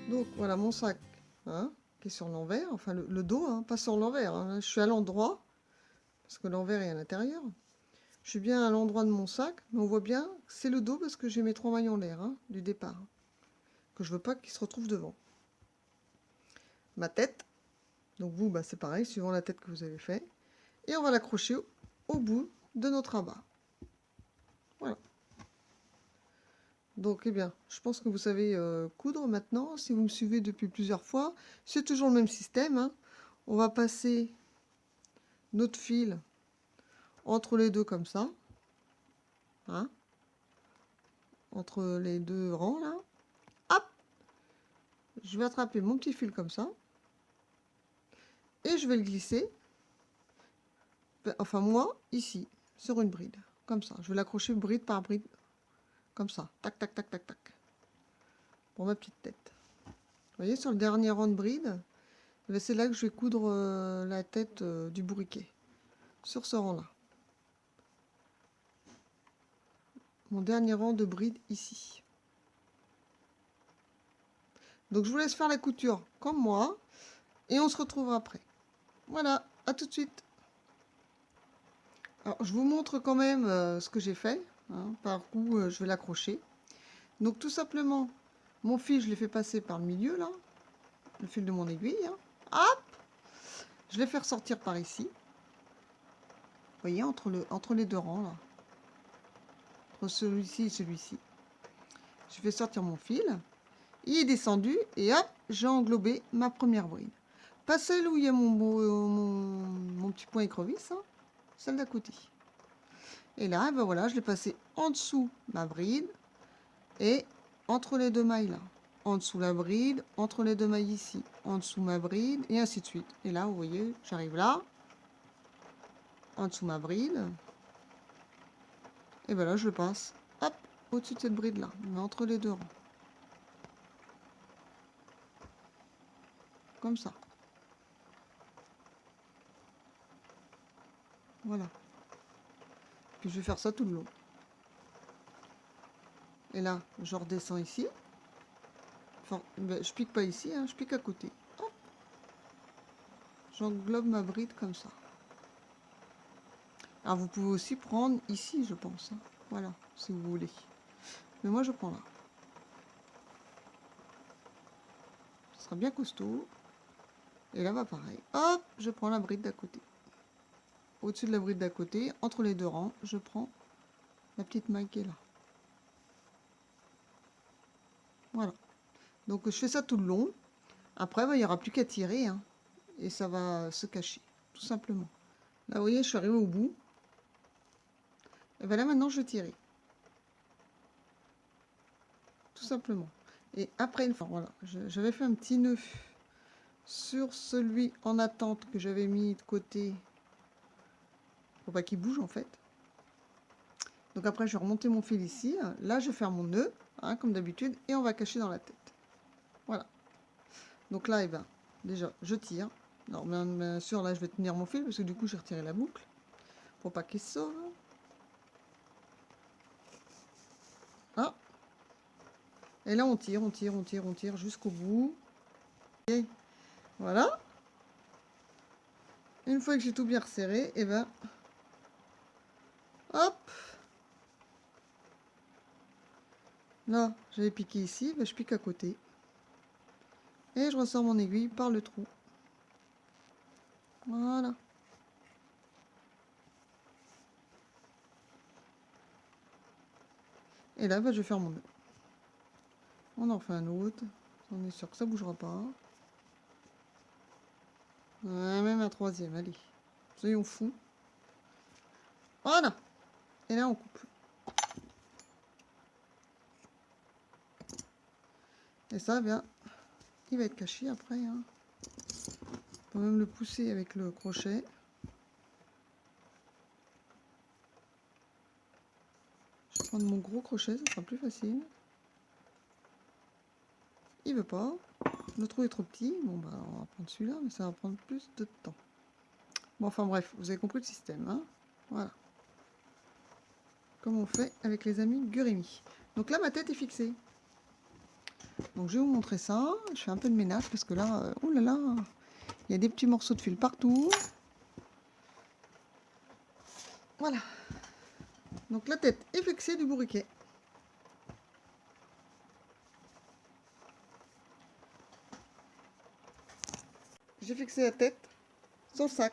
Donc voilà mon sac, hein, qui est sur l'envers, enfin le dos, hein, pas sur l'envers, hein. Je suis à l'endroit, parce que l'envers est à l'intérieur. Je suis bien à l'endroit de mon sac, mais on voit bien que c'est le dos parce que j'ai mes 3 mailles en l'air, hein, du départ, que je veux pas qu'ils se retrouvent devant. Ma tête, donc vous, bah, c'est pareil, suivant la tête que vous avez fait. Et on va l'accrocher au bout de notre rabat. Voilà. Donc, eh bien, je pense que vous savez coudre maintenant. Si vous me suivez depuis plusieurs fois, c'est toujours le même système, hein. On va passer notre fil entre les deux comme ça, hein, entre les deux rangs là. Hop, je vais attraper mon petit fil comme ça et je vais le glisser, enfin moi, ici, sur une bride, comme ça. Je vais l'accrocher bride par bride, comme ça, tac, tac, tac, tac, tac, pour ma petite tête. Vous voyez, sur le dernier rang de bride, c'est là que je vais coudre la tête du bourriquet, sur ce rang-là. Mon dernier rang de bride ici. Donc je vous laisse faire la couture comme moi, et on se retrouvera après. Voilà, à tout de suite. Alors je vous montre quand même ce que j'ai fait, hein, par où je vais l'accrocher. Donc tout simplement, mon fil, je l'ai fait passer par le milieu, là, le fil de mon aiguille. Hein. Hop, je l'ai fait ressortir par ici. Vous voyez, entre les deux rangs, là. Entre celui-ci et celui-ci. Je fais sortir mon fil. Il est descendu et hop, j'ai englobé ma première bride. Pas celle où il y a mon petit point écrevisse, hein, celle d'à côté. Et là, ben voilà, je l'ai passé en dessous ma bride et entre les deux mailles là. En dessous la bride, entre les deux mailles ici, en dessous ma bride et ainsi de suite. Et là, vous voyez, j'arrive là, en dessous ma bride. Et ben là, je le passe, hop, au-dessus de cette bride là, mais entre les deux rangs. Comme ça. Voilà. Puis je vais faire ça tout le long. Et là, je redescends ici. Enfin, ben, je pique pas ici, hein, je pique à côté. J'englobe ma bride comme ça. Alors vous pouvez aussi prendre ici, je pense. Hein. Voilà, si vous voulez. Mais moi, je prends là. Ce sera bien costaud. Et là, va pareil. Hop, je prends la bride d'à côté. Au-dessus de la bride d'à côté, entre les deux rangs, je prends la petite maille qui est là. Voilà. Donc je fais ça tout le long. Après, ben, il n'y aura plus qu'à tirer. Hein, et ça va se cacher, tout simplement. Là, vous voyez, je suis arrivée au bout. Et bien là, maintenant, je vais tirer. Tout simplement. Et après, une fois, voilà, j'avais fait un petit nœud sur celui en attente que j'avais mis de côté pour pas qu'il bouge en fait. Donc après, je vais remonter mon fil ici. Là, je vais faire mon nœud, hein, comme d'habitude, et on va cacher dans la tête. Voilà. Donc là, eh ben, déjà, je tire. Alors, bien sûr, là, je vais tenir mon fil parce que du coup, j'ai retiré la boucle pour pas qu'il se sauve. Ah. Et là, on tire, on tire, on tire, on tire jusqu'au bout. Et voilà. Une fois que j'ai tout bien resserré, et ben, hop. Là, j'avais piqué ici, ben, je pique à côté. Et je ressors mon aiguille par le trou. Voilà. Et là, ben, je vais faire mon nœud. On en fait un autre. On est sûr que ça bougera pas. Ouais, même un troisième, allez. Soyons fous. Voilà. Et là, on coupe. Et ça, bien, il va être caché après. Hein. On peut même le pousser avec le crochet. Je vais prendre mon gros crochet, ça sera plus facile. Il veut pas. Le trou est trop petit. Bon, bah, on va prendre celui-là, mais ça va prendre plus de temps. Bon, enfin bref, vous avez compris le système. Hein. Voilà. Comme on fait avec les amis Gurimi. Donc là, ma tête est fixée. Donc je vais vous montrer ça. Je fais un peu de ménage parce que là, oh là là, il y a des petits morceaux de fil partout. Voilà. Donc la tête est fixée du bourriquet. J'ai fixé la tête sur le sac.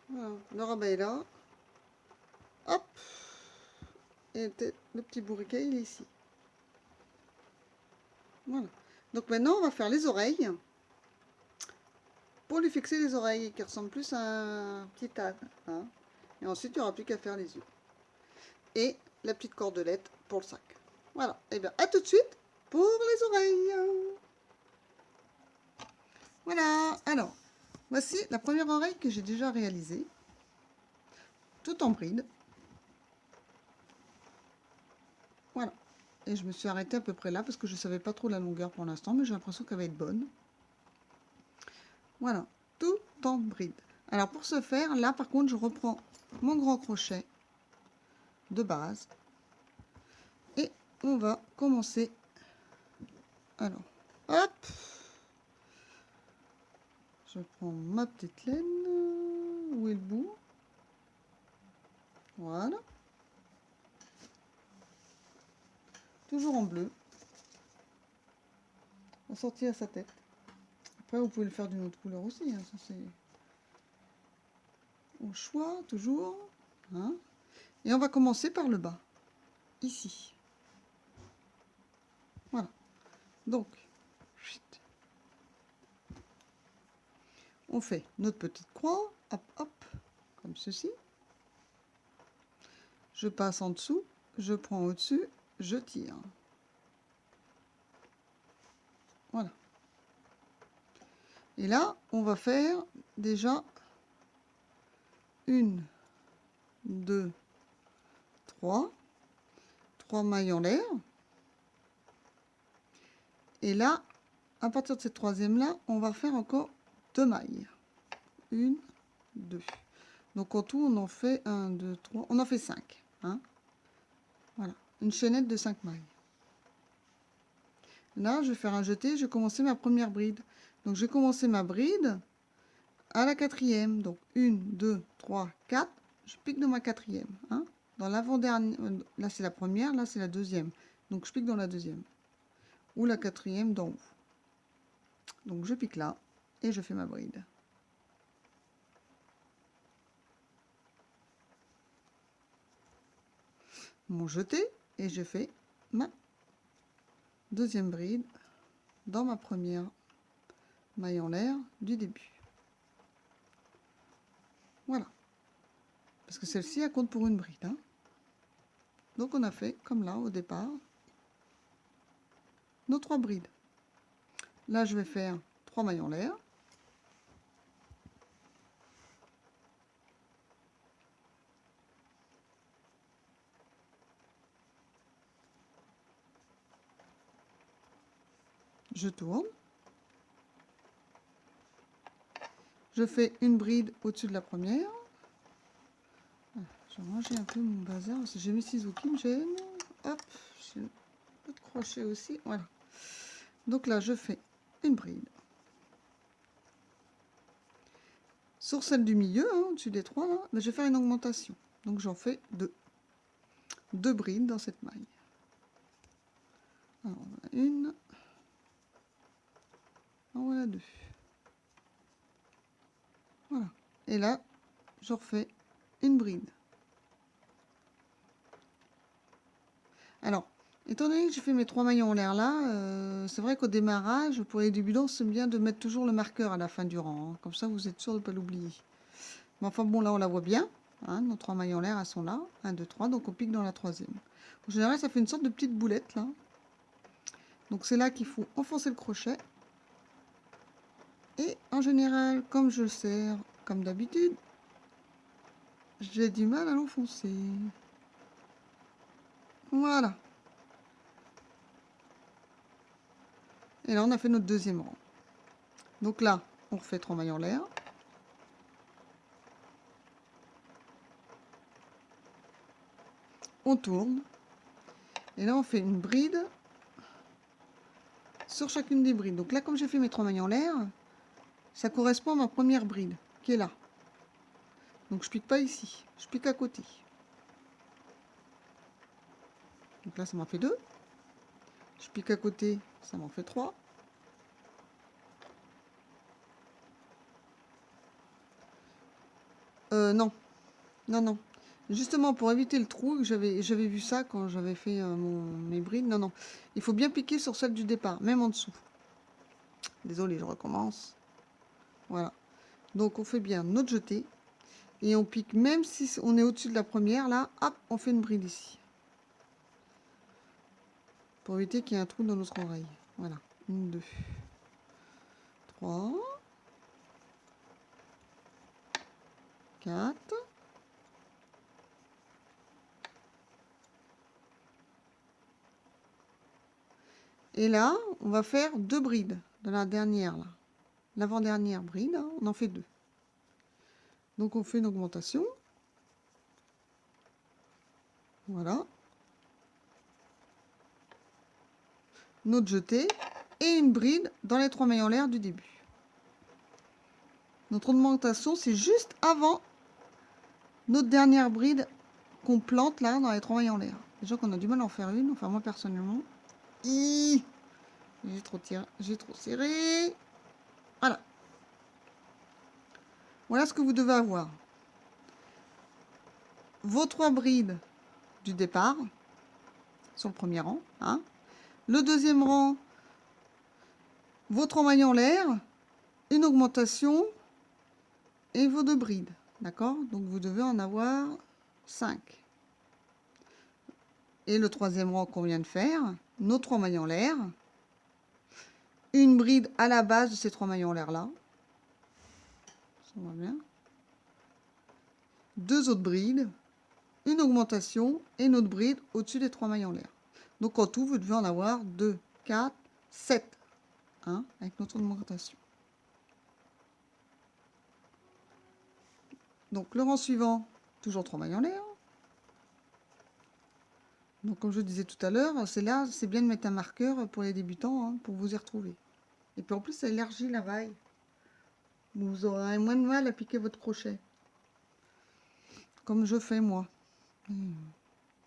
Voilà, le rabat est là. Hop. Et le petit bourriquet, il est ici. Voilà. Donc maintenant, on va faire les oreilles. Pour lui fixer les oreilles, qui ressemblent plus à un petit âne. Hein. Et ensuite, il n'y aura plus qu'à faire les yeux. Et la petite cordelette pour le sac. Voilà. Et bien, à tout de suite pour les oreilles. Voilà. Alors, voici la première oreille que j'ai déjà réalisée. Tout en bride. Voilà. Et je me suis arrêtée à peu près là parce que je ne savais pas trop la longueur pour l'instant, mais j'ai l'impression qu'elle va être bonne. Voilà, tout en bride. Alors pour ce faire, là par contre, je reprends mon grand crochet de base et on va commencer. Alors, hop, je prends ma petite laine. Où est le bout? Voilà. Toujours en bleu. Assorti à sa tête. Après, vous pouvez le faire d'une autre couleur aussi. Hein. Ça, c'est au choix, toujours. Hein. Et on va commencer par le bas. Ici. Voilà. Donc, on fait notre petite croix. Hop, hop. Comme ceci. Je passe en dessous. Je prends au-dessus. Je tire. Voilà. Et là, on va faire déjà 1, 2, 3 mailles en l'air. Et là, à partir de cette troisième là, on va faire encore 2 mailles. 1, 2. Donc en tout, on en fait 1, 2, 3. On en fait 5. Hein. Voilà. Une chaînette de 5 mailles. Là, je vais faire un jeté. Je vais commencer ma première bride. Donc, je vais commencer ma bride à la quatrième. Donc, 1, 2, 3, 4. Je pique dans ma quatrième. Hein. Dans l'avant-dernière, là, c'est la première. Là, c'est la deuxième. Donc, je pique dans la deuxième. Ou la quatrième d'en haut. Donc, je pique là. Et je fais ma bride. Mon jeté. Et je fais ma deuxième bride dans ma première maille en l'air du début. Voilà. Parce que celle-ci, elle compte pour une bride. Hein. Donc, on a fait, comme là, au départ, nos 3 brides. Là, je vais faire 3 mailles en l'air. Je tourne. Je fais une bride au-dessus de la première. Je vais ranger un peu mon bazar parce que j'ai mes ciseaux qui me gênent. Hop, j'ai un peu de crochet aussi. Voilà. Donc là, je fais une bride. Sur celle du milieu, hein, au-dessus des 3, là, je vais faire une augmentation. Donc j'en fais 2. 2 brides dans cette maille. Alors, voilà une. En voilà 2. Voilà. Et là, je refais une bride. Alors, étant donné que j'ai fait mes 3 mailles en l'air là, c'est vrai qu'au démarrage, pour les débutants, c'est bien de mettre toujours le marqueur à la fin du rang. Hein. Comme ça, vous êtes sûr de ne pas l'oublier. Mais enfin bon, là, on la voit bien. Hein, nos 3 mailles en l'air, elles sont là. 1, 2, 3. Donc, on pique dans la troisième. En général, ça fait une sorte de petite boulette là. Donc, c'est là qu'il faut enfoncer le crochet. Et en général, comme je le serre, comme d'habitude, j'ai du mal à l'enfoncer. Voilà. Et là, on a fait notre deuxième rang. Donc là, on refait 3 mailles en l'air. On tourne. Et là, on fait une bride sur chacune des brides. Donc là, comme j'ai fait mes 3 mailles en l'air, ça correspond à ma première bride qui est là. Donc je pique pas ici, je pique à côté. Donc là, ça m'en fait 2. Je pique à côté, ça m'en fait 3. Non, non, non. Justement, pour éviter le trou, j'avais vu ça quand j'avais fait mes brides. Non, non. Il faut bien piquer sur celle du départ, même en dessous. Désolé, je recommence. Voilà. Donc, on fait bien notre jeté. Et on pique, même si on est au-dessus de la première, là, hop, on fait une bride ici. Pour éviter qu'il y ait un trou dans notre oreille. Voilà. 1, 2, 3, 4. Et là, on va faire 2 brides dans la dernière, là. L'avant-dernière bride, hein, on en fait 2. Donc on fait une augmentation. Voilà. Notre jeté et une bride dans les 3 mailles en l'air du début. Notre augmentation, c'est juste avant notre dernière bride qu'on plante là dans les 3 mailles en l'air. Déjà qu'on a du mal à en faire une, enfin moi personnellement. J'ai trop tiré, j'ai trop serré. Voilà. Voilà ce que vous devez avoir. Vos 3 brides du départ sur le premier rang. Hein. Le deuxième rang, vos 3 mailles en l'air, une augmentation et vos 2 brides. D'accord? Donc vous devez en avoir 5. Et le troisième rang qu'on vient de faire, nos 3 mailles en l'air, une bride à la base de ces 3 mailles en l'air là. Ça va bien. 2 autres brides, une augmentation et une autre bride au-dessus des 3 mailles en l'air. Donc en tout, vous devez en avoir 2, 4, 7. Hein, avec notre augmentation. Donc le rang suivant, toujours 3 mailles en l'air. Donc comme je disais tout à l'heure, c'est là, c'est bien de mettre un marqueur pour les débutants, hein, pour vous y retrouver. Et puis en plus, ça élargit la vaille. Vous aurez moins de mal à piquer votre crochet. Comme je fais moi.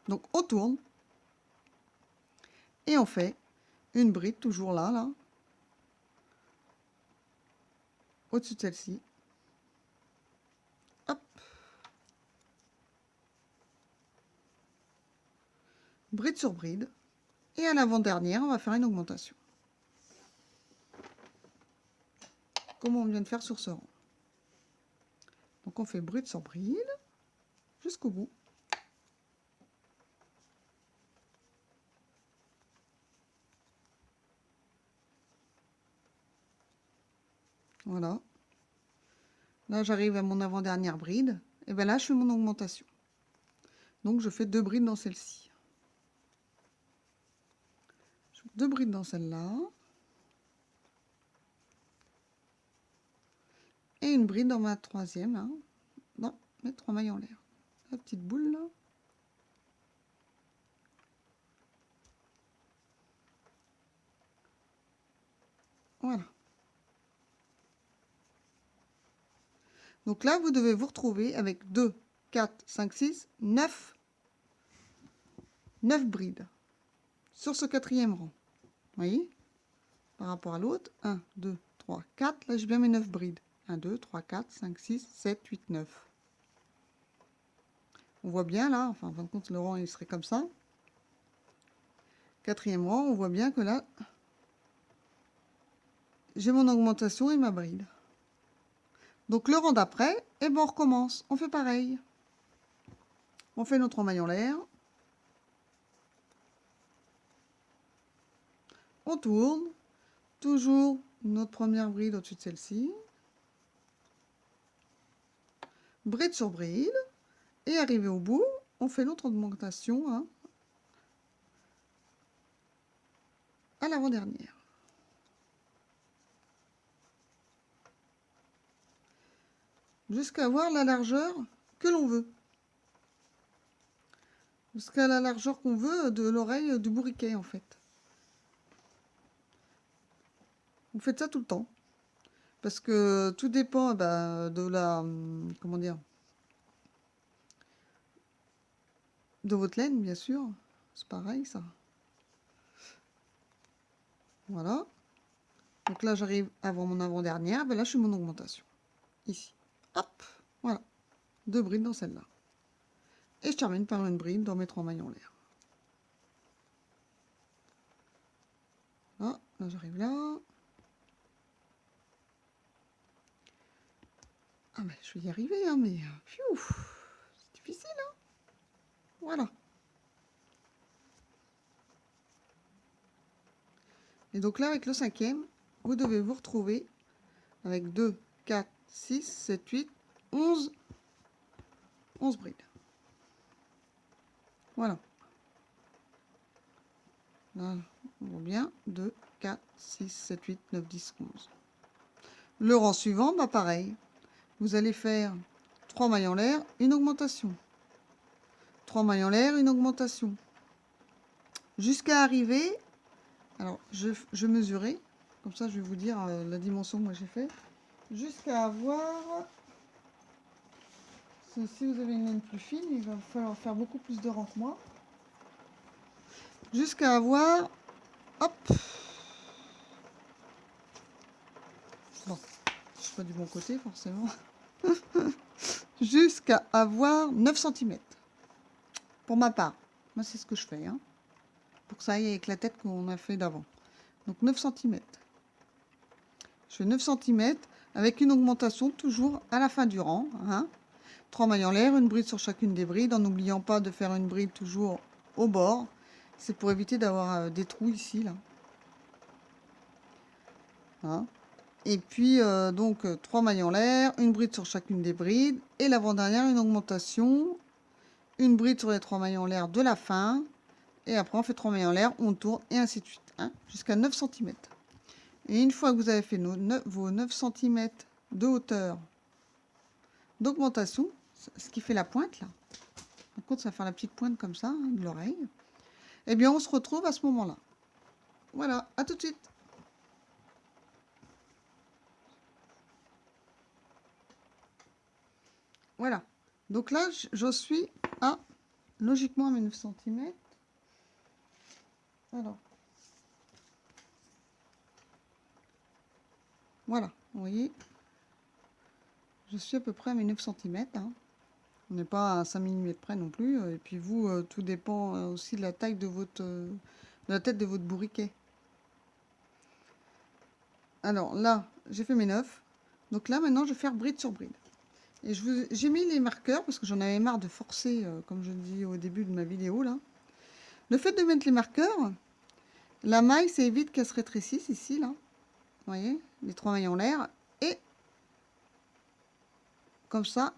Donc on tourne. Et on fait une bride, toujours là, là. Au-dessus de celle-ci. Hop. Bride sur bride. Et à l'avant-dernière, on va faire une augmentation. Comme on vient de faire sur ce rang. Donc on fait bride sur bride. Jusqu'au bout. Voilà. Là, j'arrive à mon avant-dernière bride. Et bien là, je fais mon augmentation. Donc, je fais 2 brides dans celle-ci. 2 brides dans celle-là. Et une bride dans ma troisième. Hein, dans mes 3 mailles en l'air. La petite boule là. Voilà. Donc là, vous devez vous retrouver avec 2, 4, 5, 6, 9 brides sur ce 4e rang. Vous voyez? Par rapport à l'autre, 1, 2, 3, 4. Là, j'ai bien mes 9 brides. 1, 2, 3, 4, 5, 6, 7, 8, 9. On voit bien là, enfin, en fin de compte, le rang, il serait comme ça. 4e rang, on voit bien que là, j'ai mon augmentation et ma bride. Donc le rang d'après, et ben on recommence. On fait pareil. On fait notre maille en l'air. On tourne. Toujours notre première bride au-dessus de celle-ci. Bride sur bride. Et arrivé au bout, on fait notre augmentation hein, à l'avant-dernière. Jusqu'à avoir la largeur que l'on veut. jusqu'à la largeur qu'on veut de l'oreille du bourriquet en fait. Vous faites ça tout le temps. Parce que tout dépend de la... Comment dire? De votre laine, bien sûr. C'est pareil, ça. Voilà. Donc là, j'arrive avant mon avant-dernière. Ben là, je suis mon augmentation. Ici. Hop. Voilà. 2 brides dans celle-là. Et je termine par une bride dans mes 3 mailles en l'air. Là, j'arrive là. Ah ben, je vais y arriver, hein, mais... c'est difficile, hein. Voilà. Et donc là, avec le 5e, vous devez vous retrouver avec 2, 4, 6, 7, 8, 11 brides. Voilà. Là, on voit bien. 2, 4, 6, 7, 8, 9, 10, 11. Le rang suivant, bah pareil. Vous allez faire 3 mailles en l'air, une augmentation. 3 mailles en l'air, une augmentation. Jusqu'à arriver... Alors, je mesurais. Comme ça, je vais vous dire la dimension que moi j'ai fait. Jusqu'à avoir... Si vous avez une laine plus fine, il va falloir faire beaucoup plus de rangs que moi. Jusqu'à avoir... Hop. Bon, je suis pas du bon côté, forcément. Jusqu'à avoir 9 cm. Pour ma part. Moi, c'est ce que je fais. Hein, pour que ça aille avec la tête qu'on a fait d'avant. Donc 9 cm. Je fais 9 cm avec une augmentation toujours à la fin du rang. Hein. 3 mailles en l'air, une bride sur chacune des brides, en n'oubliant pas de faire une bride toujours au bord. C'est pour éviter d'avoir des trous ici. Là. Hein. Et puis, donc, 3 mailles en l'air, une bride sur chacune des brides. Et l'avant-dernière, une augmentation. Une bride sur les 3 mailles en l'air de la fin. Et après, on fait 3 mailles en l'air, on tourne, et ainsi de suite. Hein, jusqu'à 9 cm. Et une fois que vous avez fait vos 9 cm de hauteur d'augmentation, ce qui fait la pointe, là. Par contre, ça va faire la petite pointe comme ça, hein, de l'oreille. Eh bien, on se retrouve à ce moment-là. Voilà, à tout de suite. Voilà. Donc là, je suis logiquement à mes 9 cm. Alors. Voilà, vous voyez. Je suis à peu près à mes 9 cm. Hein. On n'est pas à 5 mm près non plus. Et puis vous, tout dépend aussi de la taille de de la tête de votre bourriquet. Alors là, j'ai fait mes 9. Donc là, maintenant, je vais faire bride sur bride. Et j'ai mis les marqueurs parce que j'en avais marre de forcer, comme je dis au début de ma vidéo là. Le fait de mettre les marqueurs, la maille, ça évite qu'elle se rétrécisse ici, là. Vous voyez, les 3 mailles en l'air. Et comme ça,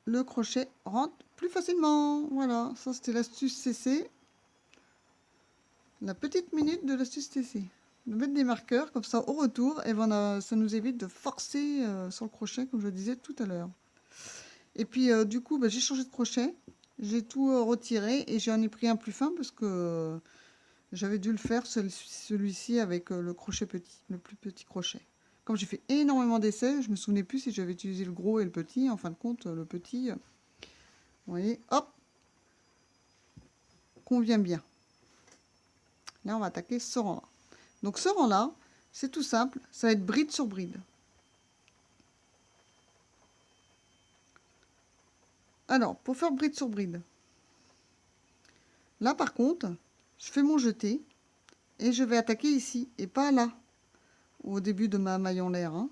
le crochet rentre plus facilement. Voilà, ça c'était l'astuce CC. La petite minute de l'astuce CC. De mettre des marqueurs, comme ça, au retour, et ben, ça nous évite de forcer sur le crochet, comme je disais tout à l'heure. Et puis, du coup, j'ai changé de crochet. J'ai tout retiré et j'en ai pris un plus fin parce que j'avais dû le faire celui-ci avec le crochet petit, le plus petit crochet. Comme j'ai fait énormément d'essais, je me souvenais plus si j'avais utilisé le gros et le petit. En fin de compte, le petit, vous voyez, hop, convient bien. Là, on va attaquer ce rang-là. Donc ce rang-là, c'est tout simple, ça va être bride sur bride. Alors, pour faire bride sur bride, là par contre, je fais mon jeté et je vais attaquer ici et pas là, au début de ma maille en l'air. Hein.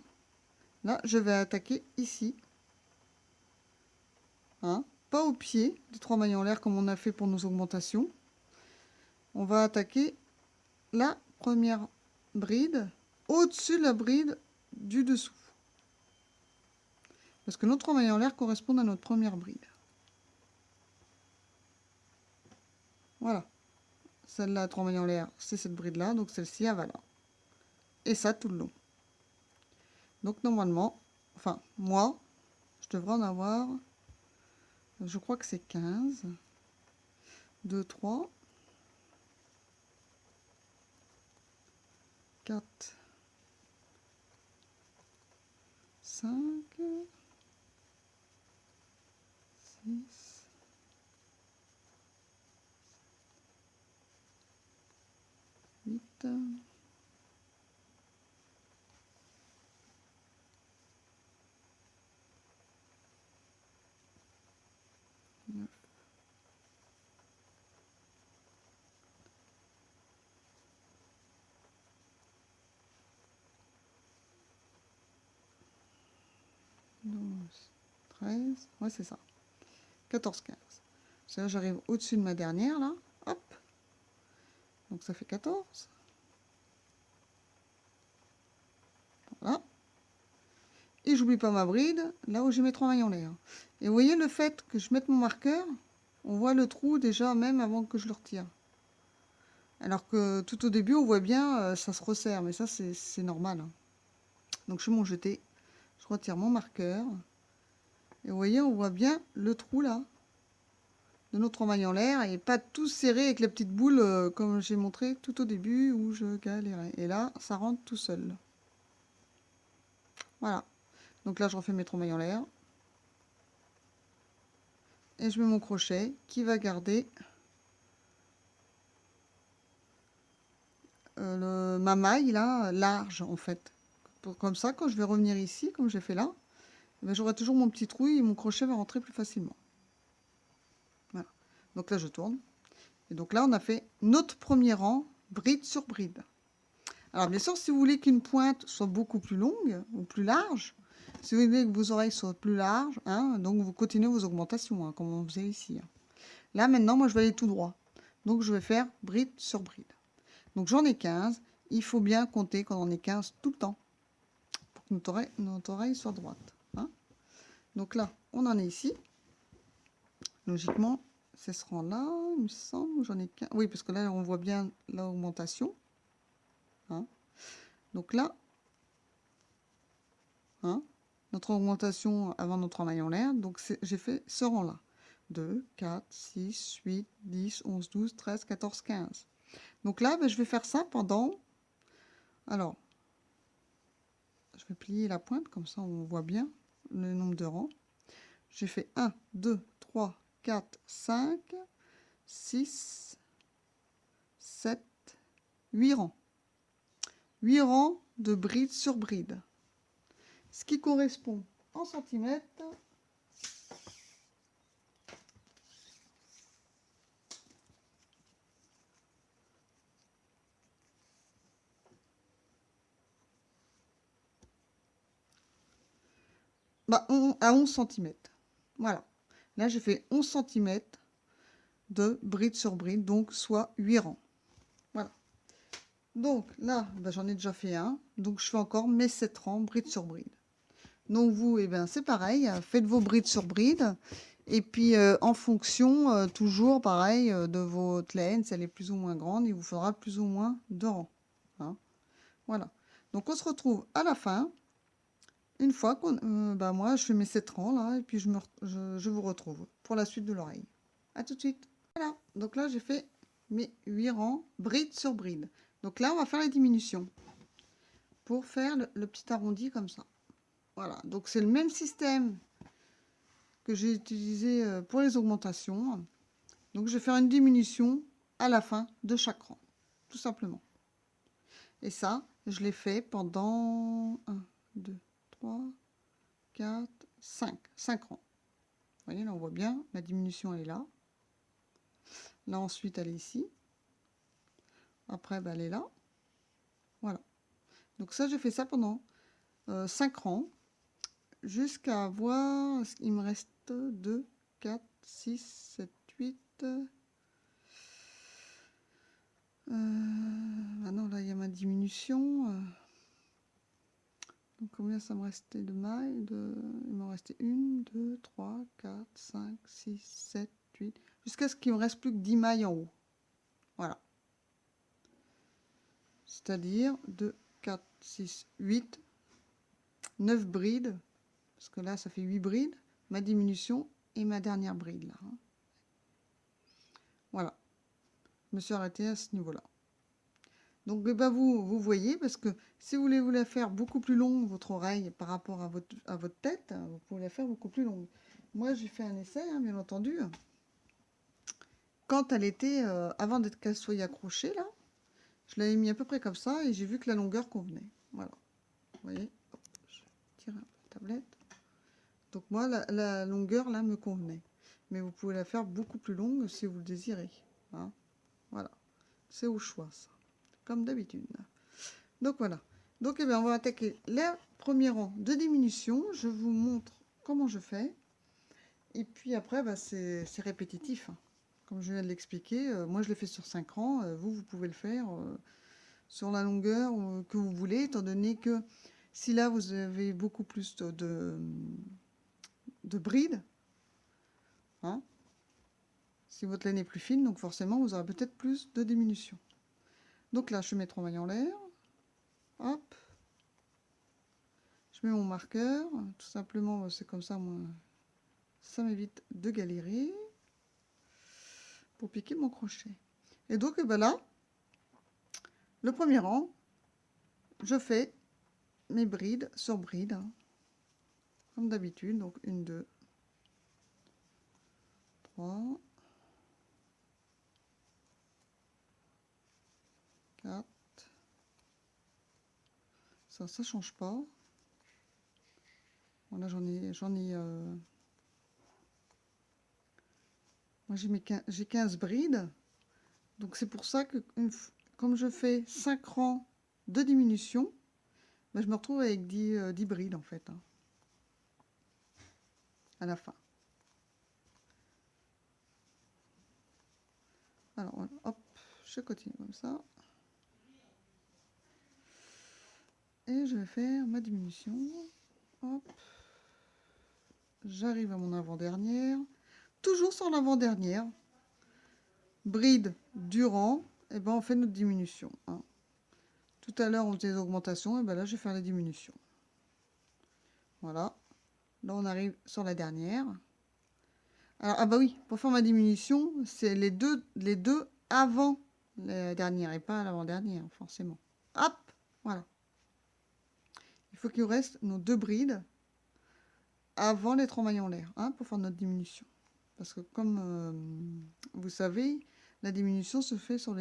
Là, je vais attaquer ici. Hein, pas au pied des 3 mailles en l'air comme on a fait pour nos augmentations. On va attaquer la première bride au-dessus de la bride du dessous. Parce que nos 3 mailles en l'air correspondent à notre première bride. Voilà. Celle-là, 3 mailles en l'air, c'est cette bride-là. Donc celle-ci, elle va là. Et ça tout le long. Donc normalement, enfin, moi, je devrais en avoir, je crois que c'est 15. 2, 3, 4, 5, 6, 8, 9, 12, 13, ouais c'est ça, 14, 15. Là j'arrive au-dessus de ma dernière là, hop, donc ça fait 14. Voilà. Et j'oublie pas ma bride, là où j'ai mes 3 mailles en l'air. Et vous voyez le fait que je mette mon marqueur, on voit le trou déjà même avant que je le retire. Alors que tout au début on voit bien, ça se resserre, mais ça c'est normal, hein. Donc je fais mon jeté, je retire mon marqueur. Et vous voyez, on voit bien le trou là, de notre maille en l'air, et pas tout serré avec les petites boules comme j'ai montré tout au début où je galérais. Et là, ça rentre tout seul. Voilà. Donc là, je refais mes 3 mailles en l'air. Et je mets mon crochet qui va garder ma maille là, large en fait. Comme ça, quand je vais revenir ici, comme j'ai fait là, ben, j'aurai toujours mon petit trou et mon crochet va rentrer plus facilement. Voilà. Donc là, je tourne. Et donc là, on a fait notre premier rang, bride sur bride. Alors bien sûr, si vous voulez qu'une pointe soit beaucoup plus longue ou plus large, si vous voulez que vos oreilles soient plus larges, hein, donc vous continuez vos augmentations, hein, comme on faisait ici. Hein. Là, maintenant, moi, je vais aller tout droit. Donc, je vais faire bride sur bride. Donc, j'en ai 15. Il faut bien compter quand on est 15 tout le temps pour que notre oreille soit droite. Hein. Donc là, on en est ici. Logiquement, ce sera là, il me semble. J'en ai 15. Oui, parce que là, on voit bien l'augmentation. Hein. Donc là, hein, notre augmentation avant notre maille en l'air. Donc, j'ai fait ce rang-là. 2, 4, 6, 8, 10, 11, 12, 13, 14, 15. Donc là, ben, je vais faire ça pendant... Alors, je vais plier la pointe, comme ça on voit bien le nombre de rangs. J'ai fait 1, 2, 3, 4, 5, 6, 7, 8 rangs. 8 rangs de bride sur bride. Ce qui correspond en centimètres à 11 cm. Voilà. Là, j'ai fait 11 cm de bride sur bride, donc soit 8 rangs. Voilà. Donc là, ben, j'en ai déjà fait un. Donc je fais encore mes 7 rangs bride sur bride. Donc vous, eh ben, c'est pareil, faites vos brides sur brides. Et puis en fonction, toujours pareil, de votre laine, si elle est plus ou moins grande, il vous faudra plus ou moins de rangs. Hein. Voilà. Donc on se retrouve à la fin. Une fois qu'on... bah, moi, je fais mes 7 rangs là, et puis je vous retrouve pour la suite de l'oreille. A tout de suite. Voilà. Donc là, j'ai fait mes 8 rangs, bride sur bride. Donc là, on va faire les diminutions. Pour faire le petit arrondi comme ça. Voilà. Donc c'est le même système que j'ai utilisé pour les augmentations. Donc je vais faire une diminution à la fin de chaque rang, tout simplement. Et ça, je l'ai fait pendant 1, 2, 3, 4, 5. 5 rangs. Vous voyez, là on voit bien, la diminution elle est là. Là ensuite elle est ici. Après bah, elle est là. Voilà. Donc ça j'ai fait ça pendant 5 rangs. Jusqu'à avoir, il me reste 2, 4, 6, 7, 8. Ah non, là il y a ma diminution. Donc combien ça me restait de mailles il me restait 1, 2, 3, 4, 5, 6, 7, 8. Jusqu'à ce qu'il me reste plus que 10 mailles en haut. Voilà. C'est-à-dire 2, 4, 6, 8, 9 brides. Parce que là ça fait 8 brides. Ma diminution et ma dernière bride là. Hein. Voilà. Je me suis arrêtée à ce niveau-là. Donc, eh ben, vous voyez, parce que si vous voulez vous la faire beaucoup plus longue, votre oreille, par rapport à votre tête, vous pouvez la faire beaucoup plus longue. Moi, j'ai fait un essai, hein, bien entendu. Quand elle était, avant d'être qu'elle soit accrochée, là, je l'avais mis à peu près comme ça, et j'ai vu que la longueur convenait. Voilà. Vous voyez, hop, je tire un peu la tablette. Donc moi, la longueur, là, me convenait. Mais vous pouvez la faire beaucoup plus longue si vous le désirez. Hein. Voilà. C'est au choix, ça. Comme d'habitude. Donc voilà. Donc eh bien, on va attaquer le premier rang de diminution. Je vous montre comment je fais. Et puis après, bah, c'est répétitif. Hein. Comme je viens de l'expliquer, moi je l'ai fait sur 5 rangs. Vous pouvez le faire sur la longueur que vous voulez, étant donné que si là vous avez beaucoup plus de brides, hein, si votre laine est plus fine, donc forcément vous aurez peut-être plus de diminution. Donc là, je mets 3 mailles en l'air. Hop. Je mets mon marqueur. Tout simplement, c'est comme ça, moi, ça m'évite de galérer pour piquer mon crochet. Et donc, et ben là, le premier rang, je fais mes brides sur brides, hein, comme d'habitude. Donc, 1, 2, 3, 4. Ça change pas. Voilà, moi, j'ai 15 brides. Donc, c'est pour ça que, comme je fais 5 rangs de diminution, ben, je me retrouve avec 10 brides, en fait, hein, à la fin. Alors, hop, je continue comme ça. Et je vais faire ma diminution. Hop. J'arrive à mon avant-dernière. Toujours sur l'avant-dernière. Bride du rang. Et ben on fait notre diminution. Hein. Tout à l'heure, on faisait des augmentations. Et ben là, je vais faire la diminution. Voilà. Là, on arrive sur la dernière. Alors, ah bah oui, pour faire ma diminution, c'est les deux avant la dernière et pas l'avant-dernière, forcément. Hop, voilà. Il faut qu'il reste nos 2 brides avant les 3 mailles en l'air, hein, pour faire notre diminution. Parce que comme vous savez, la diminution se fait sur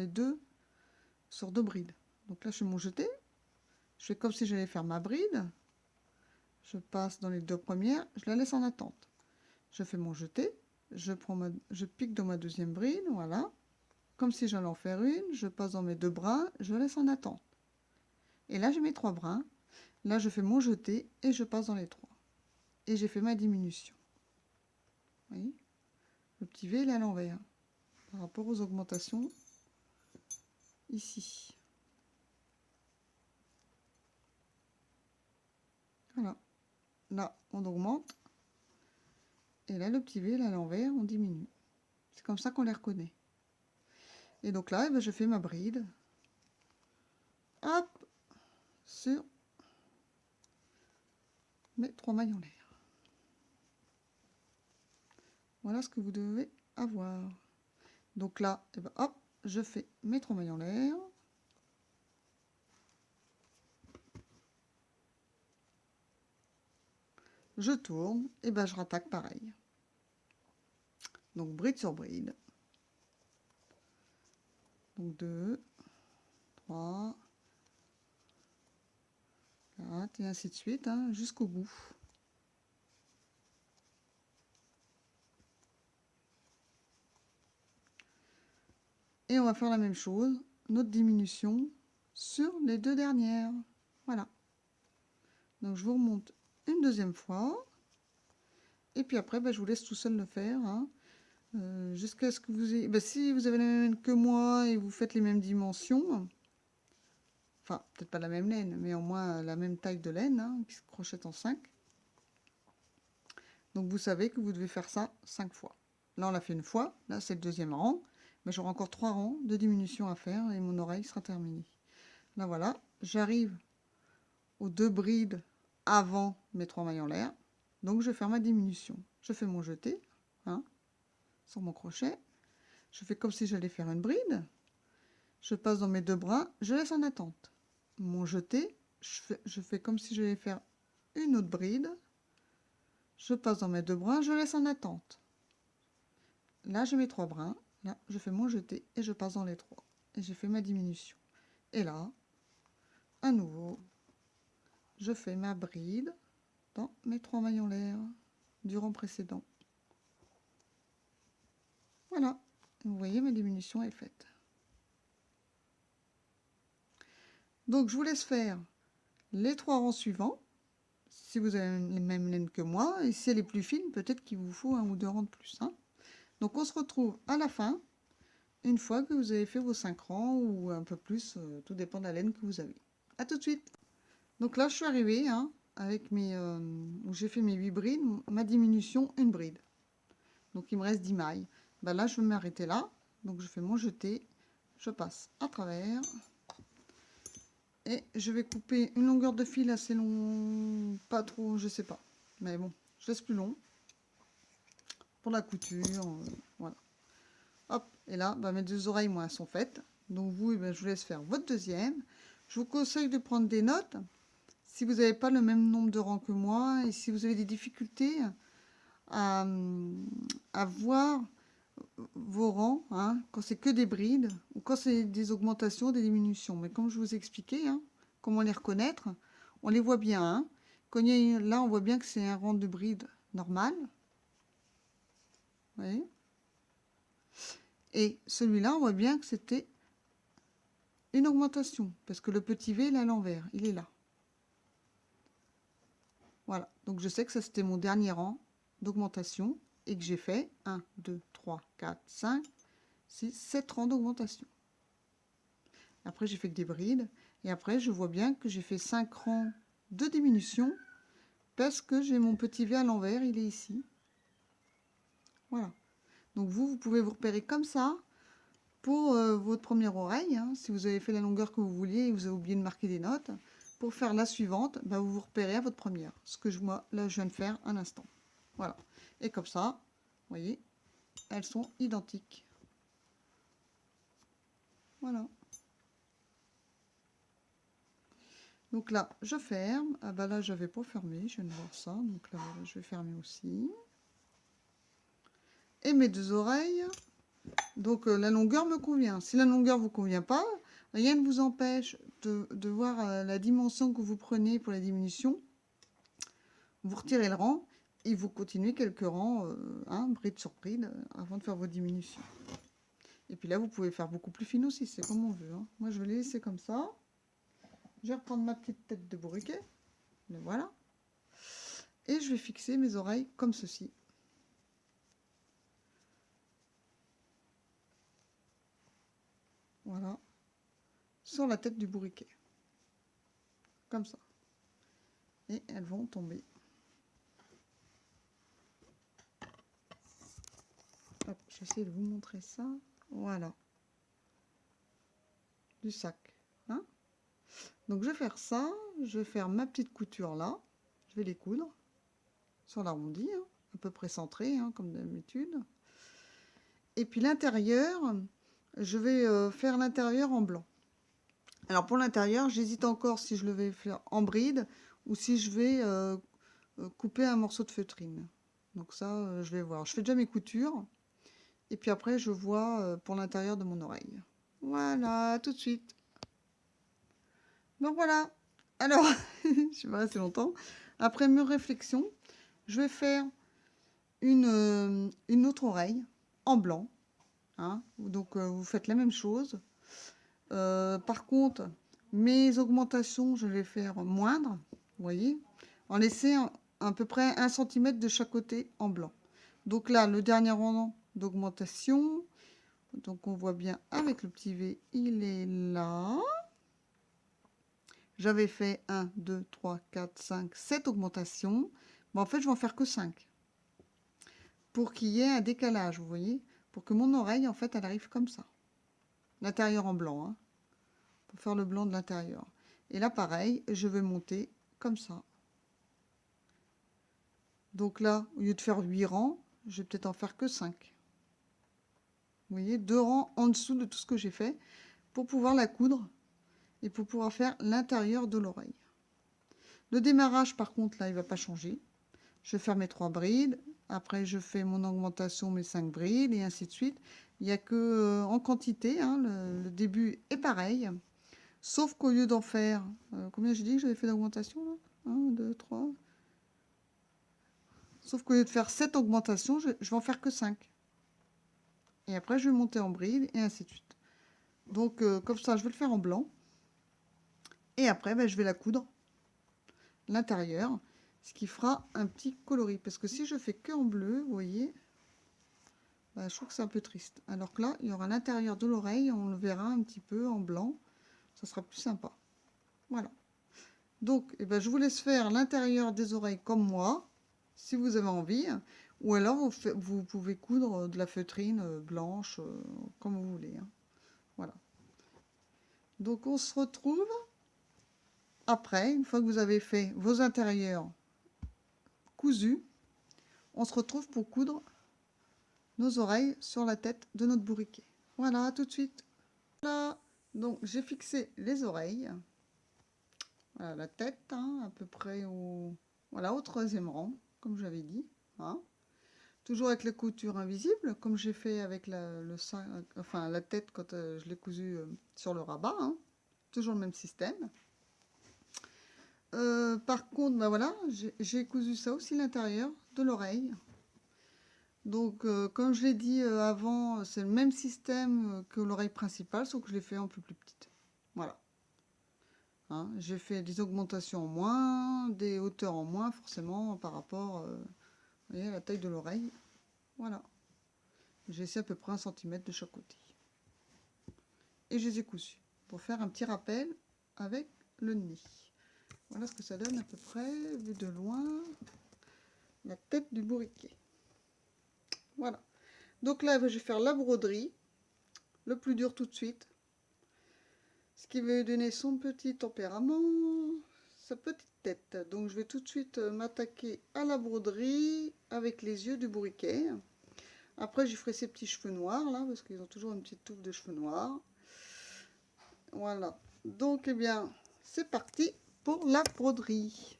sur 2 brides. Donc là, je fais mon jeté. Je fais comme si j'allais faire ma bride. Je passe dans les 2 premières, je la laisse en attente. Je fais mon jeté, je pique dans ma deuxième bride, voilà. Comme si j'allais en faire une, je passe dans mes 2 brins, je laisse en attente. Et là, j'ai mes 3 brins. Là, je fais mon jeté et je passe dans les 3. Et j'ai fait ma diminution. Vous voyez ? Le petit V, il est à l'envers. Par rapport aux augmentations ici. Voilà. Là, on augmente. Et là, le petit V, il est à l'envers, on diminue. C'est comme ça qu'on les reconnaît. Et donc là, eh ben, je fais ma bride. Hop, sur mes 3 mailles en l'air. Voilà ce que vous devez avoir. Donc là, eh ben, hop, je fais mes 3 mailles en l'air. Je tourne, et ben je rattaque pareil. Donc bride sur bride. Donc 2, 3, 4, et ainsi de suite, hein, jusqu'au bout. Et on va faire la même chose, notre diminution sur les 2 dernières. Voilà. Donc je vous remonte une deuxième fois. Et puis après, ben, je vous laisse tout seul le faire. Hein, jusqu'à ce que vous ayez... Ben, si vous avez la même laine que moi et vous faites les mêmes dimensions, enfin, peut-être pas la même laine, mais au moins la même taille de laine, hein, qui se crochette en 5. Donc vous savez que vous devez faire ça 5 fois. Là, on l'a fait une fois. Là, c'est le deuxième rang. Mais j'aurai encore 3 rangs de diminution à faire et mon oreille sera terminée. Là, voilà. J'arrive aux 2 brides avant mes 3 mailles en l'air. Donc, je vais faire ma diminution. Je fais mon jeté, hein, sur mon crochet. je fais comme si j'allais faire une bride. Je passe dans mes 2 brins, je laisse en attente. Mon jeté, je fais comme si j'allais faire une autre bride. Je passe dans mes 2 brins, je laisse en attente. Là, j'ai mes 3 brins. Là, je fais mon jeté et je passe dans les 3. Et j'ai fait ma diminution. Et là, à nouveau, je fais ma bride dans mes 3 maillons l'air du rang précédent. Voilà. Vous voyez, ma diminution est faite. Donc, je vous laisse faire les 3 rangs suivants. Si vous avez les mêmes laines que moi, et si elle est plus fine, peut-être qu'il vous faut 1 ou 2 rangs de plus. Hein. Donc, on se retrouve à la fin, une fois que vous avez fait vos 5 rangs, ou un peu plus, tout dépend de la laine que vous avez. A tout de suite. Donc là, je suis arrivée, hein, avec mes, où j'ai fait mes 8 brides, ma diminution, une bride. Donc, il me reste 10 mailles. Ben là, je vais m'arrêter là. Donc, je fais mon jeté, je passe à travers. Et je vais couper une longueur de fil assez long, pas trop, je sais pas. Mais bon, je laisse plus long. Pour la couture, voilà. Hop, et là, bah, mes 2 oreilles, moi, sont faites. Donc vous, je vous laisse faire votre deuxième. Je vous conseille de prendre des notes. Si vous n'avez pas le même nombre de rangs que moi, et si vous avez des difficultés à voir vos rangs, hein, quand c'est que des brides, ou quand c'est des augmentations, des diminutions. Mais comme je vous ai expliqué, hein, comment les reconnaître, on les voit bien. Hein. Là, on voit bien que c'est un rang de bride normal. Vous voyez ? Et celui-là, on voit bien que c'était une augmentation, parce que le petit V, il est à l'envers, il est là. Voilà, donc je sais que ça, c'était mon dernier rang d'augmentation, et que j'ai fait 1, 2, 3, 4, 5, 6, 7 rangs d'augmentation. Après, j'ai fait que des brides, et après, je vois bien que j'ai fait 5 rangs de diminution, parce que j'ai mon petit V à l'envers, il est ici. Voilà. Donc vous pouvez vous repérer comme ça, pour votre première oreille, hein, si vous avez fait la longueur que vous vouliez et vous avez oublié de marquer des notes, pour faire la suivante, bah, vous vous repérez à votre première. Ce que moi, là, je viens de faire un instant. Voilà. Et comme ça, vous voyez, elles sont identiques. Voilà. Donc là, je ferme. Ah bah là, je n'avais pas fermé, je viens de voir ça. Donc là, voilà, je vais fermer aussi. Et mes 2 oreilles. Donc la longueur me convient. Si la longueur ne vous convient pas, rien ne vous empêche de voir la dimension que vous prenez pour la diminution. Vous retirez le rang et vous continuez quelques rangs, hein, bride sur bride, avant de faire vos diminutions. Et puis là, vous pouvez faire beaucoup plus fine aussi, c'est comme on veut. Hein. Moi, je vais les laisser comme ça. Je vais reprendre ma petite tête de bourriquet. Le voilà. Et je vais fixer mes oreilles comme ceci. Voilà. Sur la tête du bourriquet. Comme ça. Et elles vont tomber. Hop, j'essaie de vous montrer ça. Voilà. Du sac. Hein, donc je vais faire ça. Je vais faire ma petite couture là. Je vais les coudre sur l'arrondi. Hein, à peu près centré, hein, comme d'habitude. Et puis l'intérieur, je vais faire l'intérieur en blanc. Alors pour l'intérieur, j'hésite encore si je le vais faire en bride ou si je vais couper un morceau de feutrine. Donc ça, je vais voir. Je fais déjà mes coutures. Et puis après, je vois pour l'intérieur de mon oreille. Voilà, tout de suite. Donc voilà. Alors, je vais rester longtemps. Après mes réflexions, je vais faire une autre oreille en blanc. Hein. Donc vous faites la même chose. Par contre, mes augmentations, je vais les faire moindres, vous voyez, en laissant à peu près 1 cm de chaque côté en blanc. Donc là, le dernier rang d'augmentation, donc on voit bien avec le petit V, il est là. J'avais fait 1, 2, 3, 4, 5, 7 augmentations. Bon, en fait, je vais en faire que 5. Pour qu'il y ait un décalage, vous voyez, pour que mon oreille, en fait, elle arrive comme ça. L'intérieur en blanc, hein. Pour faire le blanc de l'intérieur. Et là, pareil, je vais monter comme ça. Donc là, au lieu de faire 8 rangs, je vais peut-être en faire que 5. Vous voyez, 2 rangs en dessous de tout ce que j'ai fait pour pouvoir la coudre et pour pouvoir faire l'intérieur de l'oreille. Le démarrage, par contre, là, il ne va pas changer. Je vais faire mes 3 brides. Après, je fais mon augmentation, mes 5 brides, et ainsi de suite. Il n'y a que en quantité, hein, le début est pareil. Sauf qu'au lieu d'en faire... combien j'ai dit que j'avais fait d'augmentation là 1, 2, 3. Sauf qu'au lieu de faire 7 augmentations, je vais en faire que 5. Et après, je vais monter en bride, et ainsi de suite. Donc, comme ça, je vais le faire en blanc. Et après, ben, je vais la coudre l'intérieur, ce qui fera un petit coloris. Parce que si je fais que en bleu, vous voyez, ben, je trouve que c'est un peu triste. Alors que là, il y aura l'intérieur de l'oreille, on le verra un petit peu en blanc. Ça sera plus sympa. Voilà. Donc, eh ben, je vous laisse faire l'intérieur des oreilles comme moi, si vous avez envie. Ou alors, vous pouvez coudre de la feutrine blanche, comme vous voulez. Hein. Voilà. Donc, on se retrouve après, une fois que vous avez fait vos intérieurs cousus. On se retrouve pour coudre nos oreilles sur la tête de notre bourriquet. Voilà, tout de suite. Voilà, donc j'ai fixé les oreilles. Voilà, la tête, hein, à peu près voilà, au 3e rang, comme j'avais dit. Hein. Toujours avec la couture invisible, comme j'ai fait avec la tête quand je l'ai cousu sur le rabat. Hein. Toujours le même système. Par contre, ben voilà, j'ai cousu ça aussi l'intérieur de l'oreille. Donc, comme je l'ai dit avant, c'est le même système que l'oreille principale, sauf que je l'ai fait un peu plus petite. Voilà. Hein, j'ai fait des augmentations en moins, des hauteurs en moins, forcément, par rapport vous voyez, à la taille de l'oreille. Voilà. J'ai laissé à peu près 1 cm de chaque côté. Et je les ai cousus pour faire un petit rappel avec le nez. Voilà ce que ça donne à peu près, vu de loin, la tête du bourriquet. Voilà. Donc là, je vais faire la broderie, le plus dur tout de suite. Ce qui va lui donner son petit tempérament, sa petite tête. Donc je vais tout de suite m'attaquer à la broderie avec les yeux du bourriquet. Après, j'y ferai ses petits cheveux noirs, là, parce qu'ils ont toujours une petite touffe de cheveux noirs. Voilà. Donc, eh bien, c'est parti pour la broderie.